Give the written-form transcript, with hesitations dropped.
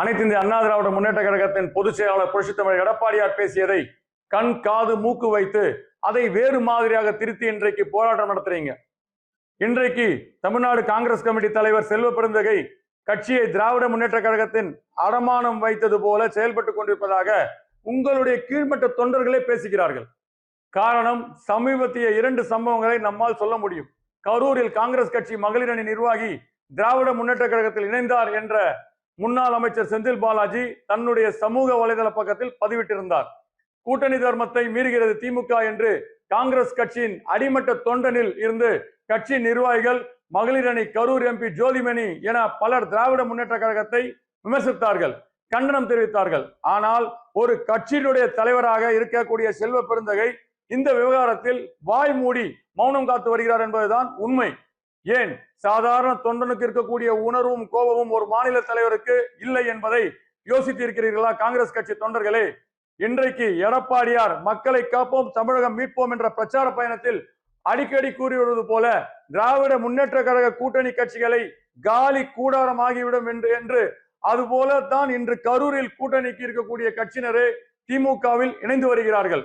அனைத்து இந்திய அண்ணா திராவிட முன்னேற்ற கழகத்தின் பொதுச் செயலாளர் புரட்சித் தலைவர் எடப்பாடியார் பேசியதை கண் காது மூக்கு வைத்து அதை வேறு மாதிரியாக திருத்தி இன்றைக்கு போராட்டம் நடத்துறீங்க. இன்றைக்கு தமிழ்நாடு காங்கிரஸ் கமிட்டி தலைவர் செல்வ பெருந்தகை கட்சியை திராவிட முன்னேற்ற கழகத்தின் அடமானம் வைத்தது போல செயல்பட்டுக் கொண்டிருப்பதாக உங்களுடைய கீழ்மட்ட தொண்டர்களே பேசுகிறார்கள். காரணம், சமீபத்திய 2 சம்பவங்களை நம்மால் சொல்ல முடியும். கரூரில் காங்கிரஸ் கட்சி மகளிர் அணி நிர்வாகி திராவிட முன்னேற்ற கழகத்தில் இணைந்தார் என்ற முன்னாள் அமைச்சர் செந்தில் பாலாஜி தன்னுடைய சமூக வலைதள பக்கத்தில் பதிவிட்டிருந்தார். கூட்டணி தர்மத்தை மீறுகிறது திமுக என்று காங்கிரஸ் கட்சியின் அடிமட்ட தொண்டனில் இருந்து கட்சி நிர்வாகிகள், மகளிர் அணி கரூர் எம்பி ஜோதிமணி என பலர் திராவிட முன்னேற்ற கழகத்தை விமர்சித்தார்கள், கண்டனம் தெரிவித்தார்கள். ஆனால் ஒரு கட்சியினுடைய தலைவராக இருக்கக்கூடிய செல்வ பெருந்தகை இந்த விவகாரத்தில் வாய் மூடி மௌனம் காத்து வருகிறார் என்பதுதான் உண்மை. ஏன் சாதாரண தொண்டனுக்கு இருக்கக்கூடிய உணர்வும் கோபமும் ஒரு மாநில தலைவருக்கு இல்லை என்பதை யோசித்து இருக்கிறீர்களா காங்கிரஸ் கட்சி தொண்டர்களே? இன்றைக்கு எடப்பாடியார் மக்களை காப்போம், தமிழகம் மீட்போம் என்ற பிரச்சார பயணத்தில் அடிக்கடி கூறி வருவது போல திராவிட முன்னேற்ற கழக கூட்டணி கட்சிகளை காலி கூடாரமாகிவிடும் என்று அதுபோல தான் இன்று கரூரில் கூட்டணிக்கு இருக்கக்கூடிய கட்சியினரே திமுகவில் இணைந்து வருகிறார்கள்.